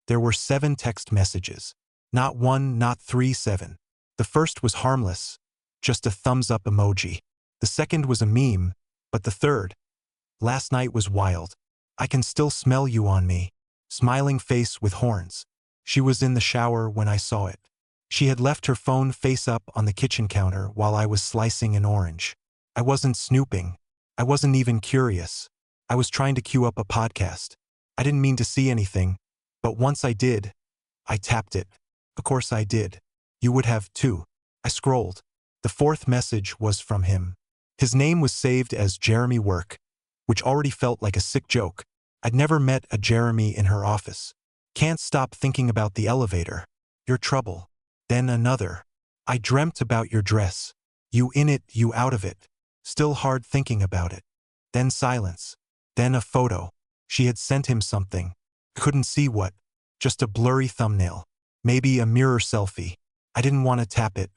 There were 7 text messages. Not 1, not 3, 7. The first was harmless, just a thumbs-up emoji. The second was a meme, but the third, last night was wild. I can still smell you on me. Smiling face with horns. She was in the shower when I saw it. She had left her phone face up on the kitchen counter while I was slicing an orange. I wasn't snooping. I wasn't even curious. I was trying to queue up a podcast. I didn't mean to see anything, but once I did, I tapped it. Of course I did. You would have too. I scrolled. The fourth message was from him. His name was saved as Jeremy Work, which already felt like a sick joke. I'd never met a Jeremy in her office. Can't stop thinking about the elevator. Your trouble. Then another. I dreamt about your dress. You in it, you out of it. Still hard thinking about it. Then silence. Then a photo. She had sent him something. Couldn't see what. Just a blurry thumbnail. Maybe a mirror selfie. I didn't want to tap it.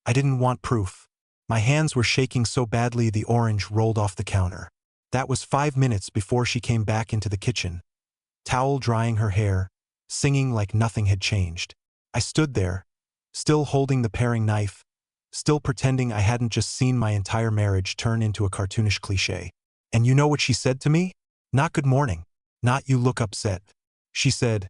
I didn't want proof. My hands were shaking so badly the orange rolled off the counter. That was 5 minutes before she came back into the kitchen. Towel drying her hair, singing like nothing had changed. I stood there, still holding the paring knife, still pretending I hadn't just seen my entire marriage turn into a cartoonish cliché. And you know what she said to me? Not good morning. Not you look upset. She said,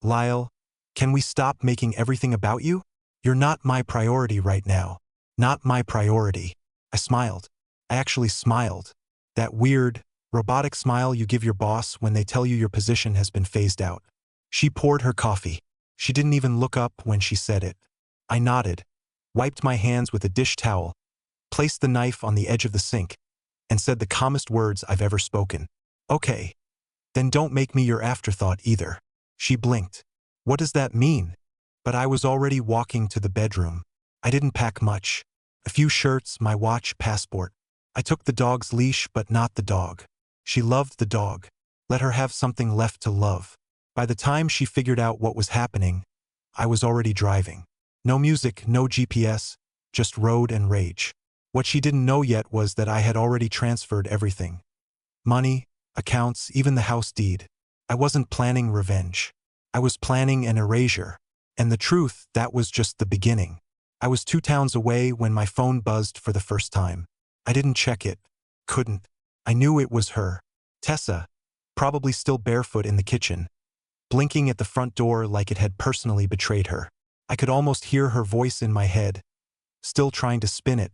Lyle, can we stop making everything about you? You're not my priority right now. Not my priority. I smiled. I actually smiled. That weird, robotic smile you give your boss when they tell you your position has been phased out. She poured her coffee. She didn't even look up when she said it. I nodded, wiped my hands with a dish towel, placed the knife on the edge of the sink, and said the calmest words I've ever spoken. Okay. Then don't make me your afterthought either. She blinked. What does that mean? But I was already walking to the bedroom. I didn't pack much. A few shirts, my watch, passport. I took the dog's leash, but not the dog. She loved the dog. Let her have something left to love. By the time she figured out what was happening, I was already driving. No music, no GPS, just road and rage. What she didn't know yet was that I had already transferred everything. Money, accounts, even the house deed. I wasn't planning revenge. I was planning an erasure. And the truth, that was just the beginning. I was 2 towns away when my phone buzzed for the first time. I didn't check it. Couldn't. I knew it was her. Tessa, probably still barefoot in the kitchen, blinking at the front door like it had personally betrayed her. I could almost hear her voice in my head, still trying to spin it,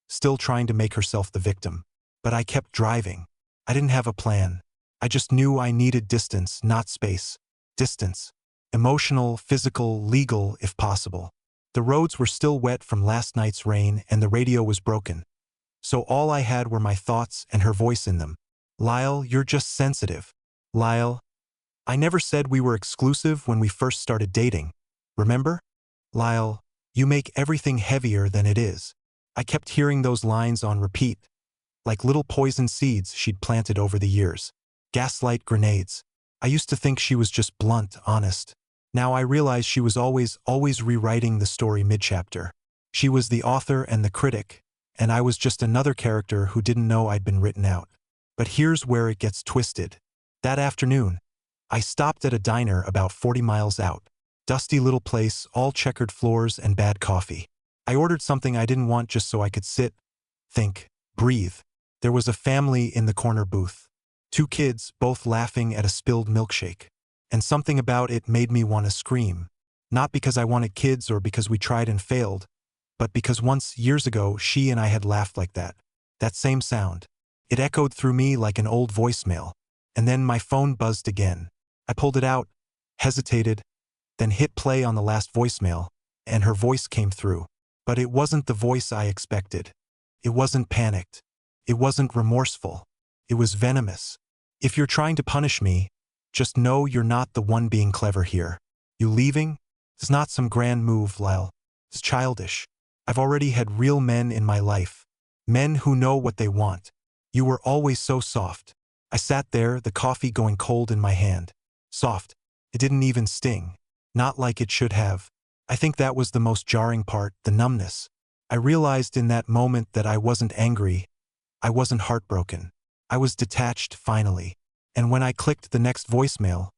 still trying to make herself the victim. But I kept driving. I didn't have a plan. I just knew I needed distance, not space. Distance. Emotional, physical, legal, if possible. The roads were still wet from last night's rain and the radio was broken. So all I had were my thoughts and her voice in them. Lyle, you're just sensitive. Lyle, I never said we were exclusive when we first started dating. Remember? Lyle, you make everything heavier than it is. I kept hearing those lines on repeat, like little poison seeds she'd planted over the years. Gaslight grenades. I used to think she was just blunt, honest. Now I realize she was always rewriting the story mid-chapter. She was the author and the critic, and I was just another character who didn't know I'd been written out. But here's where it gets twisted. That afternoon, I stopped at a diner about 40 miles out. Dusty little place, all checkered floors and bad coffee. I ordered something I didn't want just so I could sit, think, breathe. There was a family in the corner booth. 2 kids, both laughing at a spilled milkshake. And something about it made me want to scream. Not because I wanted kids or because we tried and failed, but because once, years ago, she and I had laughed like that. That same sound. It echoed through me like an old voicemail. And then my phone buzzed again. I pulled it out, hesitated, then hit play on the last voicemail, and her voice came through. But it wasn't the voice I expected. It wasn't panicked. It wasn't remorseful. It was venomous. If you're trying to punish me, just know you're not the one being clever here. You leaving? It's not some grand move, Lyle. It's childish. I've already had real men in my life. Men who know what they want. You were always so soft. I sat there, the coffee going cold in my hand. Soft. It didn't even sting. Not like it should have. I think that was the most jarring part, the numbness. I realized in that moment that I wasn't angry. I wasn't heartbroken. I was detached, finally. And when I clicked the next voicemail,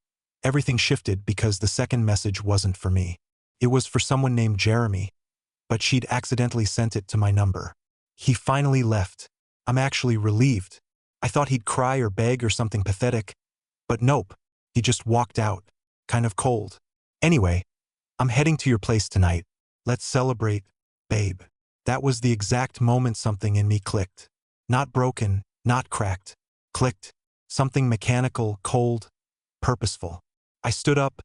everything shifted because the second message wasn't for me. It was for someone named Jeremy, but she'd accidentally sent it to my number. He finally left. I'm actually relieved. I thought he'd cry or beg or something pathetic, but nope, he just walked out, kind of cold. Anyway, I'm heading to your place tonight. Let's celebrate, babe. That was the exact moment something in me clicked. Not broken, not cracked. Clicked. Something mechanical, cold, purposeful. I stood up,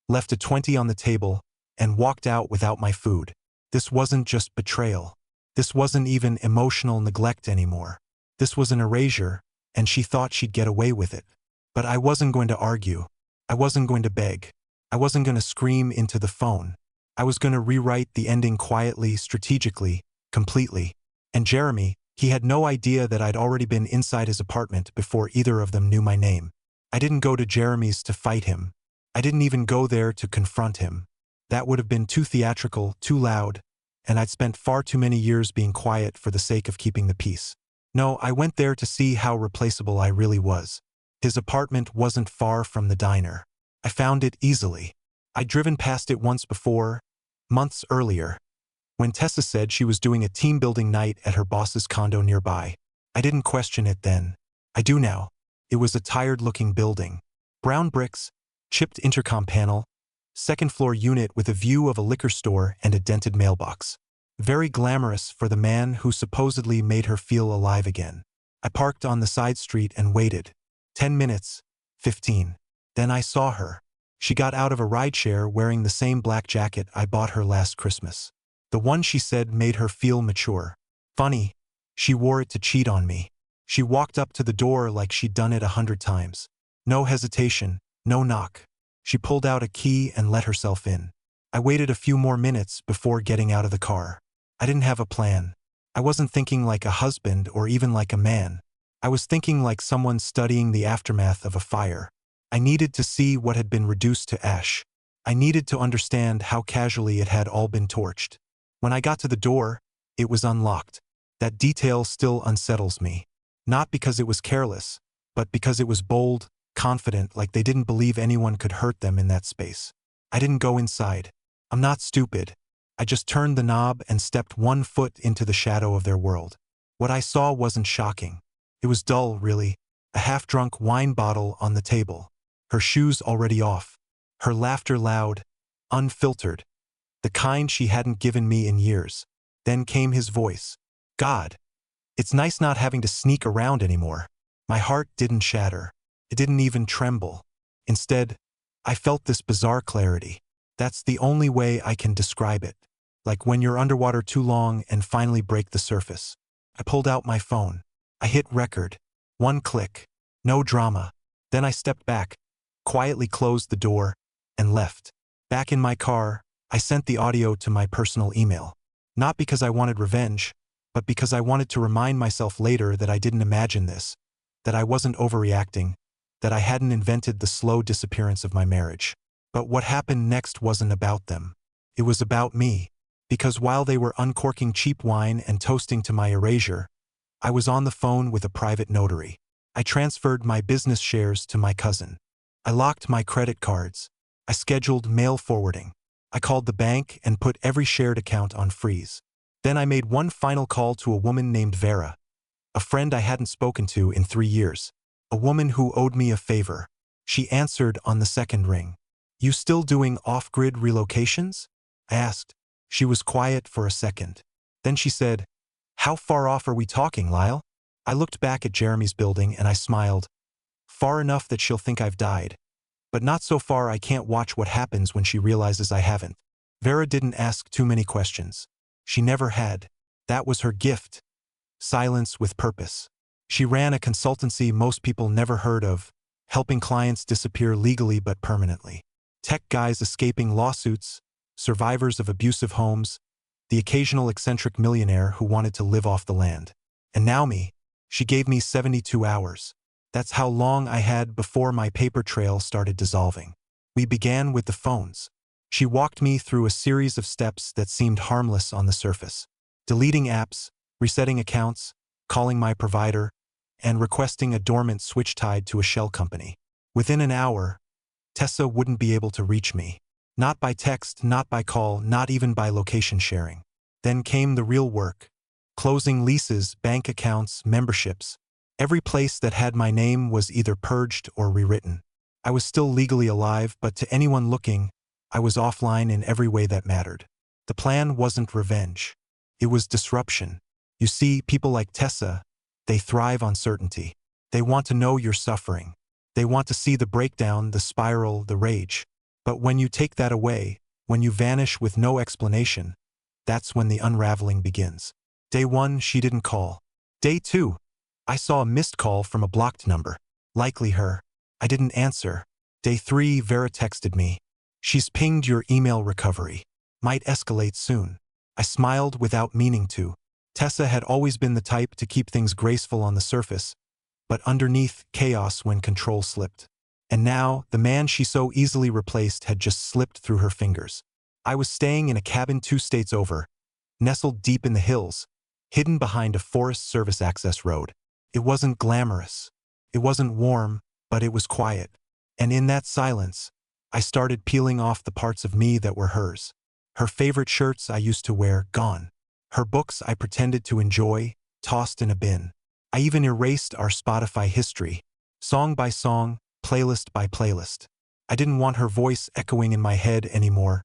left a 20 on the table, and walked out without my food. This wasn't just betrayal. This wasn't even emotional neglect anymore. This was an erasure, and she thought she'd get away with it. But I wasn't going to argue. I wasn't going to beg. I wasn't going to scream into the phone. I was going to rewrite the ending quietly, strategically, completely. And Jeremy, he had no idea that I'd already been inside his apartment before either of them knew my name. I didn't go to Jeremy's to fight him. I didn't even go there to confront him. That would have been too theatrical, too loud, and I'd spent far too many years being quiet for the sake of keeping the peace. No, I went there to see how replaceable I really was. His apartment wasn't far from the diner. I found it easily. I'd driven past it once before, months earlier, when Tessa said she was doing a team-building night at her boss's condo nearby. I didn't question it then. I do now. It was a tired-looking building. Brown bricks, chipped intercom panel, second-floor unit with a view of a liquor store and a dented mailbox. Very glamorous for the man who supposedly made her feel alive again. I parked on the side street and waited. 10 minutes, 15. Then I saw her. She got out of a rideshare wearing the same black jacket I bought her last Christmas. The one she said made her feel mature. Funny, she wore it to cheat on me. She walked up to the door like she'd done it 100 times. No hesitation, no knock. She pulled out a key and let herself in. I waited a few more minutes before getting out of the car. I didn't have a plan. I wasn't thinking like a husband or even like a man. I was thinking like someone studying the aftermath of a fire. I needed to see what had been reduced to ash. I needed to understand how casually it had all been torched. When I got to the door, it was unlocked. That detail still unsettles me. Not because it was careless, but because it was bold, confident, like they didn't believe anyone could hurt them in that space. I didn't go inside. I'm not stupid. I just turned the knob and stepped 1 foot into the shadow of their world. What I saw wasn't shocking. It was dull, really. A half-drunk wine bottle on the table. Her shoes already off. Her laughter loud, unfiltered. The kind she hadn't given me in years. Then came his voice. God. It's nice not having to sneak around anymore. My heart didn't shatter. It didn't even tremble. Instead, I felt this bizarre clarity. That's the only way I can describe it. Like when you're underwater too long and finally break the surface. I pulled out my phone. I hit record. 1 click. No drama. Then I stepped back, quietly closed the door, and left. Back in my car, I sent the audio to my personal email. Not because I wanted revenge, but because I wanted to remind myself later that I didn't imagine this, that I wasn't overreacting, that I hadn't invented the slow disappearance of my marriage. But what happened next wasn't about them. It was about me. Because while they were uncorking cheap wine and toasting to my erasure, I was on the phone with a private notary. I transferred my business shares to my cousin. I locked my credit cards. I scheduled mail forwarding. I called the bank and put every shared account on freeze. Then I made one final call to a woman named Vera, a friend I hadn't spoken to in 3 years, a woman who owed me a favor. She answered on the second ring. "You still doing off-grid relocations?" I asked. She was quiet for a second. Then she said, "How far off are we talking, Lyle?" I looked back at Jeremy's building and I smiled. Far enough that she'll think I've died. But not so far I can't watch what happens when she realizes I haven't. Vera didn't ask too many questions. She never had. That was her gift. Silence with purpose. She ran a consultancy most people never heard of, helping clients disappear legally but permanently. Tech guys escaping lawsuits, survivors of abusive homes, the occasional eccentric millionaire who wanted to live off the land. And now me. She gave me 72 hours. That's how long I had before my paper trail started dissolving. We began with the phones. She walked me through a series of steps that seemed harmless on the surface. Deleting apps, resetting accounts, calling my provider, and requesting a dormant switch tied to a shell company. Within an hour, Tessa wouldn't be able to reach me. Not by text, not by call, not even by location sharing. Then came the real work. Closing leases, bank accounts, memberships. Every place that had my name was either purged or rewritten. I was still legally alive, but to anyone looking, I was offline in every way that mattered. The plan wasn't revenge. It was disruption. You see, people like Tessa, they thrive on certainty. They want to know you're suffering. They want to see the breakdown, the spiral, the rage. But when you take that away, when you vanish with no explanation, that's when the unraveling begins. Day 1, she didn't call. Day 2, I saw a missed call from a blocked number. Likely her. I didn't answer. Day 3, Vera texted me. She's pinged your email recovery. Might escalate soon. I smiled without meaning to. Tessa had always been the type to keep things graceful on the surface, but underneath, chaos when control slipped. And now, the man she so easily replaced had just slipped through her fingers. I was staying in a cabin 2 states over, nestled deep in the hills, hidden behind a Forest Service access road. It wasn't glamorous. It wasn't warm, but it was quiet. And in that silence, I started peeling off the parts of me that were hers. Her favorite shirts I used to wear, gone. Her books I pretended to enjoy, tossed in a bin. I even erased our Spotify history, song by song, playlist by playlist. I didn't want her voice echoing in my head anymore,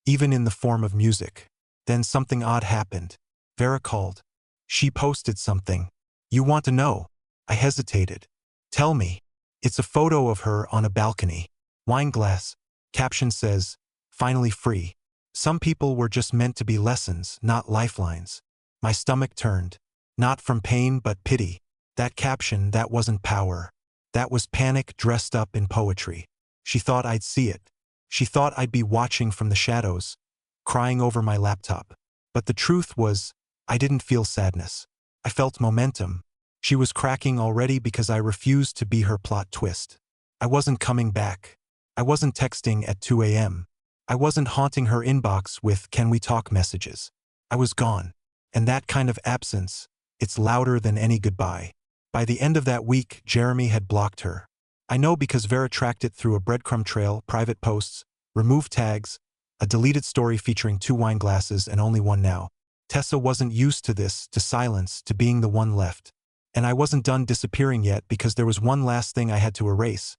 even in the form of music. Then something odd happened. Vera called. She posted something. You want to know? I hesitated. Tell me. It's a photo of her on a balcony. Wine glass. Caption says, finally free. Some people were just meant to be lessons, not lifelines. My stomach turned. Not from pain but pity. That caption, that wasn't power. That was panic dressed up in poetry. She thought I'd see it. She thought I'd be watching from the shadows, crying over my laptop. But the truth was, I didn't feel sadness. I felt momentum. She was cracking already because I refused to be her plot twist. I wasn't coming back. I wasn't texting at 2 a.m. I wasn't haunting her inbox with "can we talk" messages. I was gone. And that kind of absence, it's louder than any goodbye. By the end of that week, Jeremy had blocked her. I know because Vera tracked it through a breadcrumb trail, private posts, removed tags, a deleted story featuring 2 wine glasses and only one now. Tessa wasn't used to this, to silence, to being the one left. And I wasn't done disappearing yet because there was one last thing I had to erase.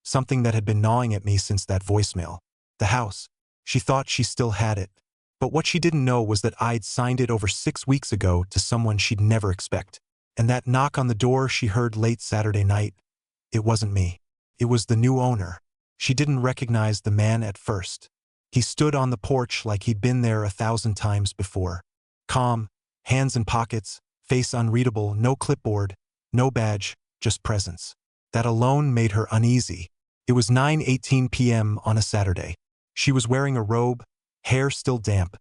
Something that had been gnawing at me since that voicemail. The house. She thought she still had it. But what she didn't know was that I'd signed it over 6 weeks ago to someone she'd never expect. And that knock on the door she heard late Saturday night, it wasn't me. It was the new owner. She didn't recognize the man at first. He stood on the porch like he'd been there 1,000 times before. Calm, hands in pockets, face unreadable, no clipboard, no badge, just presence. That alone made her uneasy. It was 9:18 p.m. on a Saturday. She was wearing a robe, hair still damp,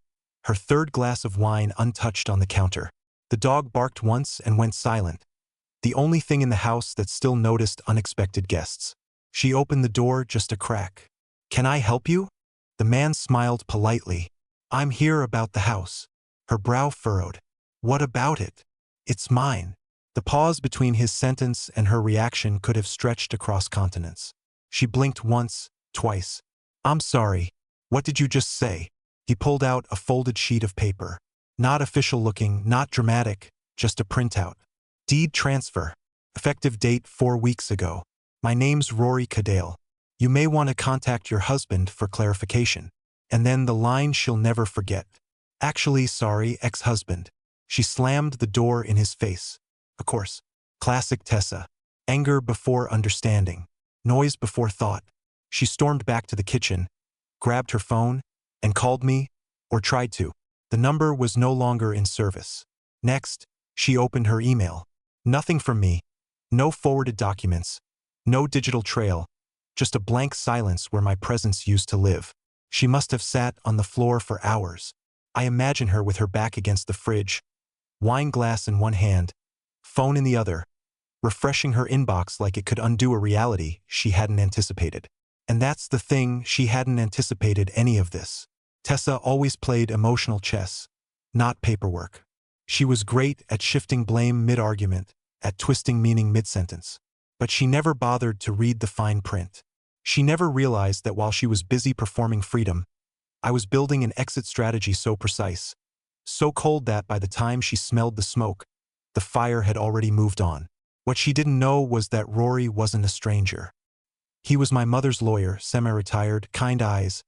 her 3rd glass of wine untouched on the counter. The dog barked once and went silent, the only thing in the house that still noticed unexpected guests. She opened the door just a crack. "Can I help you?" The man smiled politely. "I'm here about the house." Her brow furrowed. "What about it?" "It's mine." The pause between his sentence and her reaction could have stretched across continents. She blinked once, twice. "I'm sorry. What did you just say?" He pulled out a folded sheet of paper. Not official looking, not dramatic, just a printout. Deed transfer. Effective date 4 weeks ago. "My name's Rory Cadale. You may want to contact your husband for clarification." And then the line she'll never forget. "Actually, sorry, ex-husband." She slammed the door in his face. Of course. Classic Tessa. Anger before understanding. Noise before thought. She stormed back to the kitchen, grabbed her phone, and called me, or tried to. The number was no longer in service. Next, she opened her email. Nothing from me. No forwarded documents. No digital trail. Just a blank silence where my presence used to live. She must have sat on the floor for hours. I imagine her with her back against the fridge, wine glass in one hand, phone in the other, refreshing her inbox like it could undo a reality she hadn't anticipated. And that's the thing, she hadn't anticipated any of this. Tessa always played emotional chess, not paperwork. She was great at shifting blame mid-argument, at twisting meaning mid-sentence. But she never bothered to read the fine print. She never realized that while she was busy performing freedom, I was building an exit strategy so precise, so cold that by the time she smelled the smoke, the fire had already moved on. What she didn't know was that Rory wasn't a stranger. He was my mother's lawyer, semi-retired, kind eyes,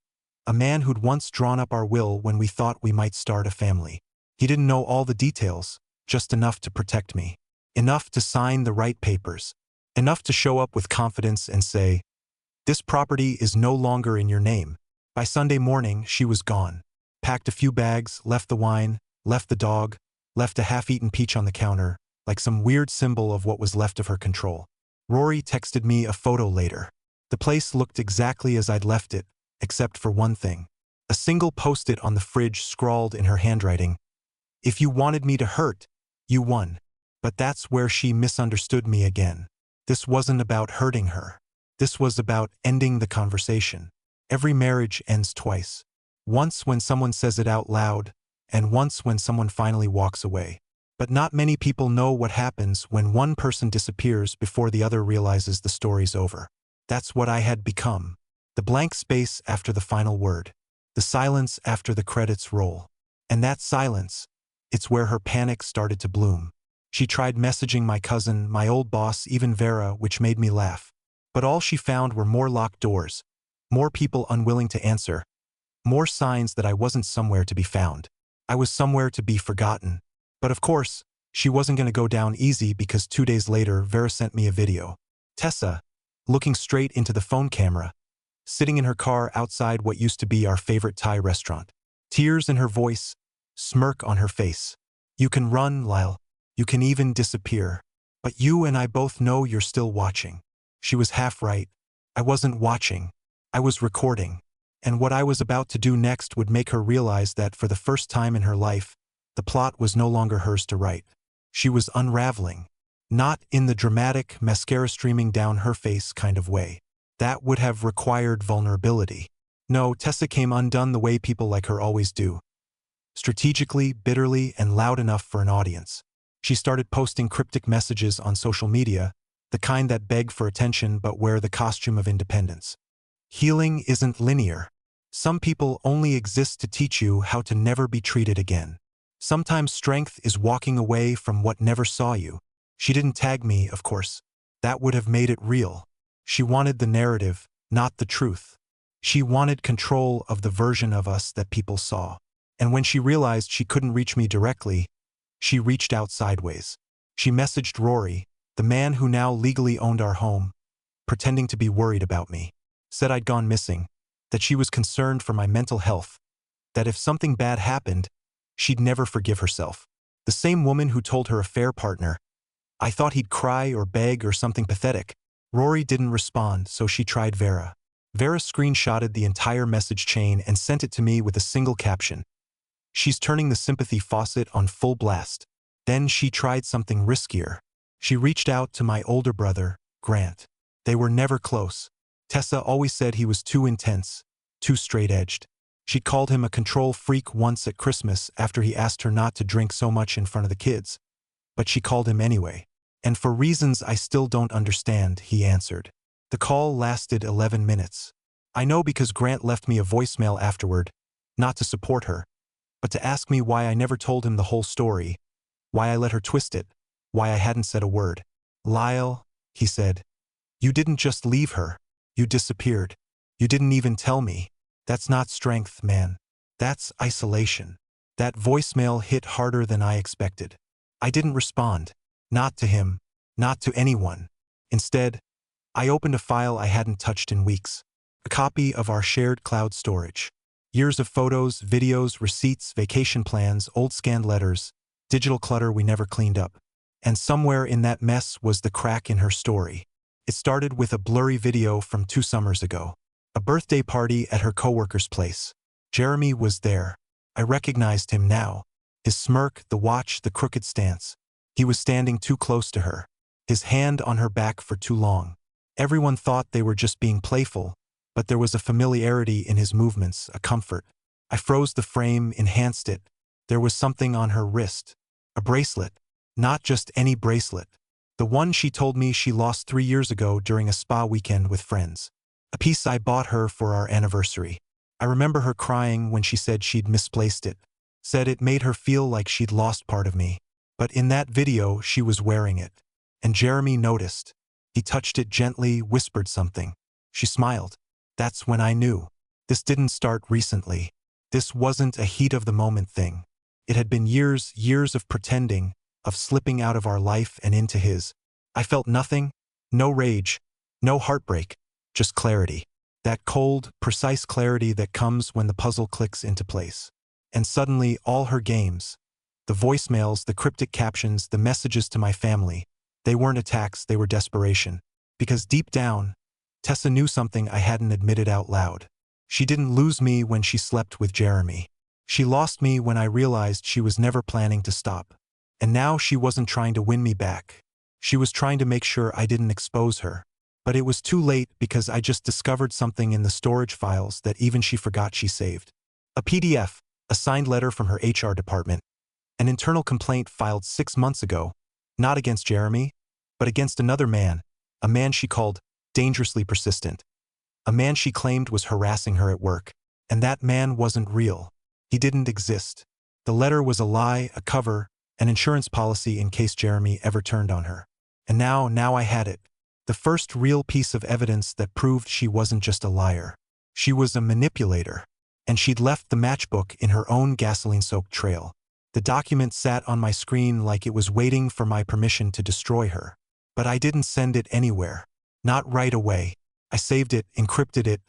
a man who'd once drawn up our will when we thought we might start a family. He didn't know all the details, just enough to protect me. Enough to sign the right papers. Enough to show up with confidence and say, "This property is no longer in your name." By Sunday morning, she was gone. Packed a few bags, left the wine, left the dog, left a half-eaten peach on the counter, like some weird symbol of what was left of her control. Rory texted me a photo later. The place looked exactly as I'd left it, except for one thing. A single post-it on the fridge scrawled in her handwriting, "If you wanted me to hurt, you won." But that's where she misunderstood me again. This wasn't about hurting her. This was about ending the conversation. Every marriage ends twice. Once when someone says it out loud, and once when someone finally walks away. But not many people know what happens when one person disappears before the other realizes the story's over. That's what I had become. The blank space after the final word. The silence after the credits roll. And that silence, it's where her panic started to bloom. She tried messaging my cousin, my old boss, even Vera, which made me laugh. But all she found were more locked doors, more people unwilling to answer, more signs that I wasn't somewhere to be found. I was somewhere to be forgotten. But of course, she wasn't going to go down easy because 2 days later, Vera sent me a video. Tessa, looking straight into the phone camera, sitting in her car outside what used to be our favorite Thai restaurant. Tears in her voice, smirk on her face. "You can run, Lyle. You can even disappear. But you and I both know you're still watching." She was half right. I wasn't watching. I was recording. And what I was about to do next would make her realize that for the first time in her life, the plot was no longer hers to write. She was unraveling. Not in the dramatic, mascara streaming down her face kind of way. That would have required vulnerability. No, Tessa came undone the way people like her always do. Strategically, bitterly, and loud enough for an audience. She started posting cryptic messages on social media, the kind that beg for attention but wear the costume of independence. Healing isn't linear. Some people only exist to teach you how to never be treated again. Sometimes strength is walking away from what never saw you. She didn't tag me, of course. That would have made it real. She wanted the narrative, not the truth. She wanted control of the version of us that people saw. And when she realized she couldn't reach me directly, she reached out sideways. She messaged Rory, the man who now legally owned our home, pretending to be worried about me. Said I'd gone missing, that she was concerned for my mental health, that if something bad happened, she'd never forgive herself. The same woman who told her affair partner, "I thought he'd cry or beg or something pathetic." Rory didn't respond, so she tried Vera. Vera screenshotted the entire message chain and sent it to me with a single caption. "She's turning the sympathy faucet on full blast." Then she tried something riskier. She reached out to my older brother, Grant. They were never close. Tessa always said he was too intense, too straight-edged. She called him a control freak once at Christmas after he asked her not to drink so much in front of the kids. But she called him anyway. "And for reasons I still don't understand," he answered. The call lasted 11 minutes. I know because Grant left me a voicemail afterward, not to support her, but to ask me why I never told him the whole story, why I let her twist it, why I hadn't said a word. "Lyle," he said, "you didn't just leave her. You disappeared. You didn't even tell me. That's not strength, man. That's isolation." That voicemail hit harder than I expected. I didn't respond. Not to him. Not to anyone. Instead, I opened a file I hadn't touched in weeks. A copy of our shared cloud storage. Years of photos, videos, receipts, vacation plans, old scanned letters, digital clutter we never cleaned up. And somewhere in that mess was the crack in her story. It started with a blurry video from 2 summers ago. A birthday party at her coworker's place. Jeremy was there. I recognized him now. His smirk, the watch, the crooked stance. He was standing too close to her. His hand on her back for too long. Everyone thought they were just being playful, but there was a familiarity in his movements, a comfort. I froze the frame, enhanced it. There was something on her wrist. A bracelet. Not just any bracelet. The one she told me she lost 3 years ago during a spa weekend with friends. A piece I bought her for our anniversary. I remember her crying when she said she'd misplaced it. Said it made her feel like she'd lost part of me. But in that video, she was wearing it. And Jeremy noticed. He touched it gently, whispered something. She smiled. That's when I knew. This didn't start recently. This wasn't a heat-of-the-moment thing. It had been years of pretending, of slipping out of our life and into his. I felt nothing, no rage, no heartbreak, just clarity. That cold, precise clarity that comes when the puzzle clicks into place. And suddenly, all her games, the voicemails, the cryptic captions, the messages to my family, they weren't attacks, they were desperation. Because deep down, Tessa knew something I hadn't admitted out loud. She didn't lose me when she slept with Jeremy. She lost me when I realized she was never planning to stop. And now she wasn't trying to win me back. She was trying to make sure I didn't expose her. But it was too late because I just discovered something in the storage files that even she forgot she saved. A PDF, a signed letter from her HR department. An internal complaint filed 6 months ago, not against Jeremy, but against another man, a man she called dangerously persistent. A man she claimed was harassing her at work. And that man wasn't real. He didn't exist. The letter was a lie, a cover, an insurance policy in case Jeremy ever turned on her. And now I had it. The first real piece of evidence that proved she wasn't just a liar. She was a manipulator. And she'd left the matchbook in her own gasoline-soaked trail. The document sat on my screen like it was waiting for my permission to destroy her. But I didn't send it anywhere. Not right away. I saved it, encrypted it,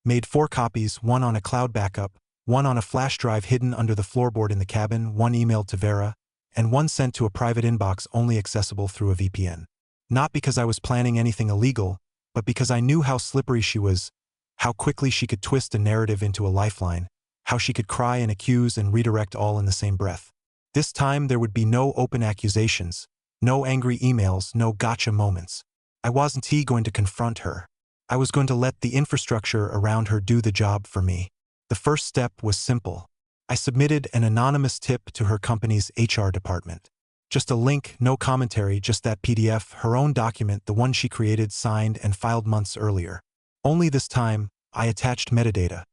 made 4 copies, one on a cloud backup, one on a flash drive hidden under the floorboard in the cabin, one emailed to Vera, and one sent to a private inbox only accessible through a VPN. Not because I was planning anything illegal, but because I knew how slippery she was, how quickly she could twist a narrative into a lifeline, how she could cry and accuse and redirect all in the same breath. This time there would be no open accusations, no angry emails, no gotcha moments. I wasn't going to confront her. I was going to let the infrastructure around her do the job for me. The first step was simple. I submitted an anonymous tip to her company's HR department. Just a link, no commentary, just that PDF, her own document, the one she created, signed, and filed months earlier. Only this time, I attached metadata.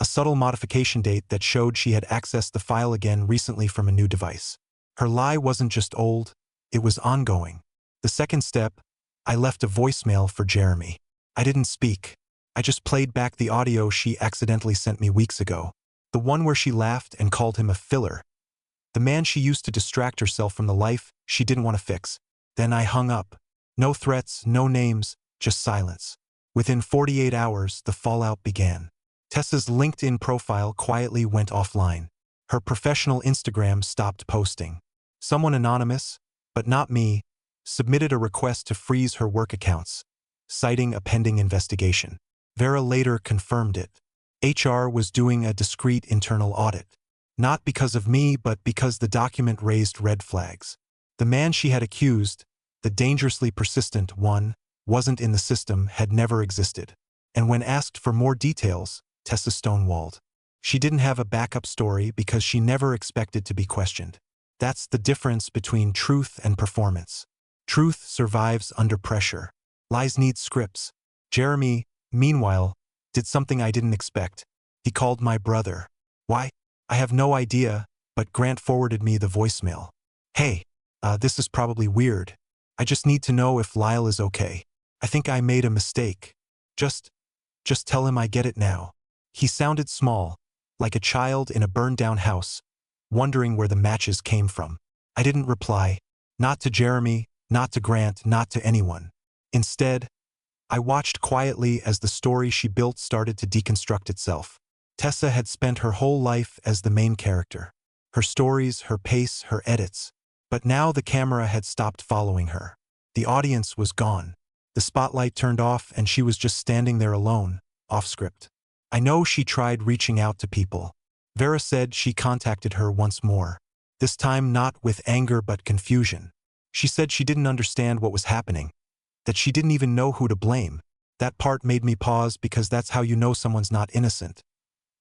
A subtle modification date that showed she had accessed the file again recently from a new device. Her lie wasn't just old, it was ongoing. The second step, I left a voicemail for Jeremy. I didn't speak. I just played back the audio she accidentally sent me weeks ago. The one where she laughed and called him a filler. The man she used to distract herself from the life she didn't want to fix. Then I hung up. No threats, no names, just silence. Within 48 hours, the fallout began. Tessa's LinkedIn profile quietly went offline. Her professional Instagram stopped posting. Someone anonymous, but not me, submitted a request to freeze her work accounts, citing a pending investigation. Vera later confirmed it. HR was doing a discreet internal audit. Not because of me, but because the document raised red flags. The man she had accused, the dangerously persistent one, wasn't in the system, had never existed. And when asked for more details, Tessa stonewalled. She didn't have a backup story because she never expected to be questioned. That's the difference between truth and performance. Truth survives under pressure. Lies need scripts. Jeremy, meanwhile, did something I didn't expect. He called my brother. Why? I have no idea, but Grant forwarded me the voicemail. Hey, this is probably weird. I just need to know if Lyle is okay. I think I made a mistake. Just tell him I get it now. He sounded small, like a child in a burned-down house, wondering where the matches came from. I didn't reply. Not to Jeremy, not to Grant, not to anyone. Instead, I watched quietly as the story she built started to deconstruct itself. Tessa had spent her whole life as the main character. Her stories, her pace, her edits. But now the camera had stopped following her. The audience was gone. The spotlight turned off and she was just standing there alone, off script. I know she tried reaching out to people. Vera said she contacted her once more. This time not with anger but confusion. She said she didn't understand what was happening. That she didn't even know who to blame. That part made me pause because that's how you know someone's not innocent.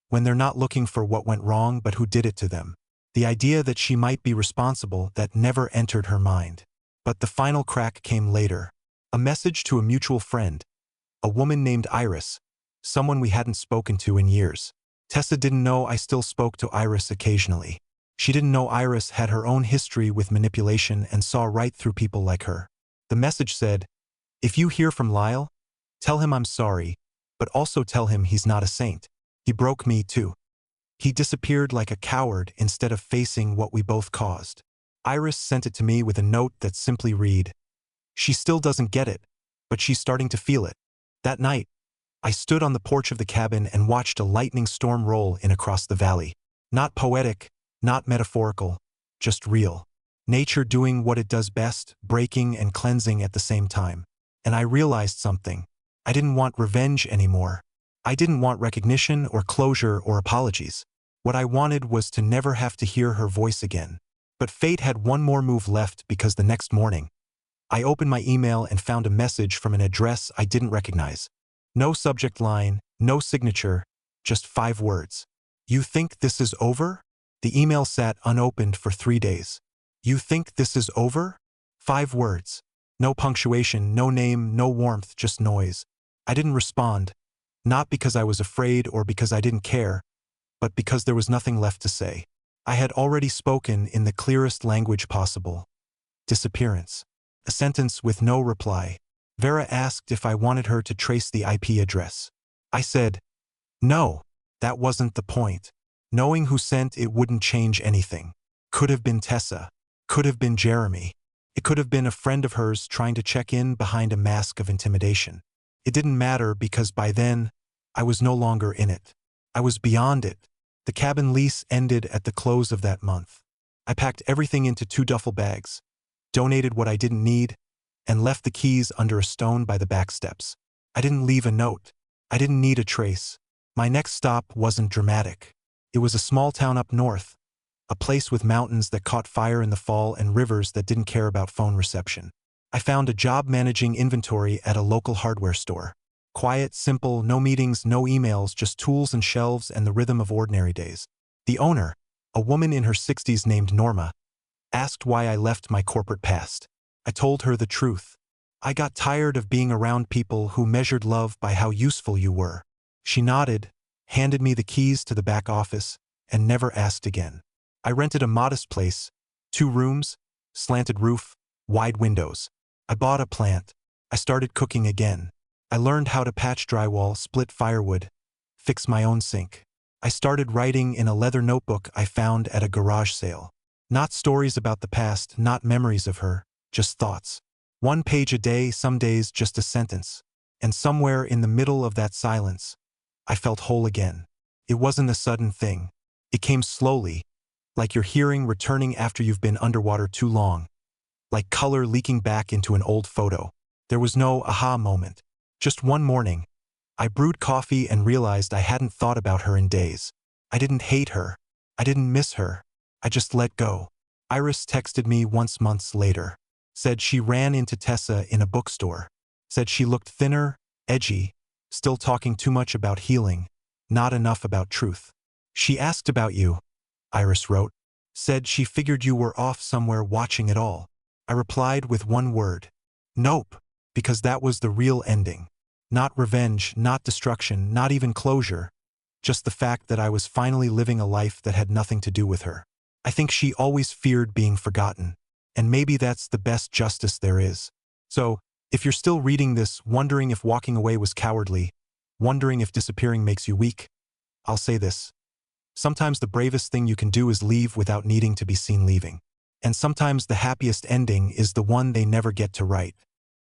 When they're not looking for what went wrong but who did it to them. The idea that she might be responsible, that never entered her mind. But the final crack came later. A message to a mutual friend. A woman named Iris, someone we hadn't spoken to in years. Tessa didn't know I still spoke to Iris occasionally. She didn't know Iris had her own history with manipulation and saw right through people like her. The message said, "If you hear from Lyle, tell him I'm sorry, but also tell him he's not a saint. He broke me too. He disappeared like a coward instead of facing what we both caused." Iris sent it to me with a note that simply read, "She still doesn't get it, but she's starting to feel it." That night, I stood on the porch of the cabin and watched a lightning storm roll in across the valley. Not poetic, not metaphorical, just real. Nature doing what it does best, breaking and cleansing at the same time. And I realized something. I didn't want revenge anymore. I didn't want recognition or closure or apologies. What I wanted was to never have to hear her voice again. But fate had one more move left because the next morning, I opened my email and found a message from an address I didn't recognize. No subject line, no signature, just 5 words. "You think this is over?" The email sat unopened for 3 days. "You think this is over?" 5 words. No punctuation, no name, no warmth, just noise. I didn't respond, not because I was afraid or because I didn't care, but because there was nothing left to say. I had already spoken in the clearest language possible. Disappearance. A sentence with no reply. Vera asked if I wanted her to trace the IP address. I said, no, that wasn't the point. Knowing who sent it wouldn't change anything. Could have been Tessa. Could have been Jeremy. It could have been a friend of hers trying to check in behind a mask of intimidation. It didn't matter because by then, I was no longer in it. I was beyond it. The cabin lease ended at the close of that month. I packed everything into 2 duffel bags, donated what I didn't need, and left the keys under a stone by the back steps. I didn't leave a note. I didn't need a trace. My next stop wasn't dramatic. It was a small town up north, a place with mountains that caught fire in the fall and rivers that didn't care about phone reception. I found a job managing inventory at a local hardware store. Quiet, simple, no meetings, no emails, just tools and shelves and the rhythm of ordinary days. The owner, a woman in her 60s named Norma, asked why I left my corporate past. I told her the truth. I got tired of being around people who measured love by how useful you were. She nodded, handed me the keys to the back office, and never asked again. I rented a modest place, 2 rooms, slanted roof, wide windows. I bought a plant. I started cooking again. I learned how to patch drywall, split firewood, fix my own sink. I started writing in a leather notebook I found at a garage sale. Not stories about the past, not memories of her, just thoughts. 1 page a day, some days just a sentence. And somewhere in the middle of that silence, I felt whole again. It wasn't a sudden thing. It came slowly, like your hearing returning after you've been underwater too long, like color leaking back into an old photo. There was no aha moment. Just one morning, I brewed coffee and realized I hadn't thought about her in days. I didn't hate her. I didn't miss her. I just let go. Iris texted me once months later. Said she ran into Tessa in a bookstore. Said she looked thinner, edgy, still talking too much about healing, not enough about truth. She asked about you, Iris wrote. Said she figured you were off somewhere watching it all. I replied with one word. Nope, because that was the real ending. Not revenge, not destruction, not even closure. Just the fact that I was finally living a life that had nothing to do with her. I think she always feared being forgotten. And maybe that's the best justice there is. So, if you're still reading this, wondering if walking away was cowardly, wondering if disappearing makes you weak, I'll say this. Sometimes the bravest thing you can do is leave without needing to be seen leaving. And sometimes the happiest ending is the one they never get to write.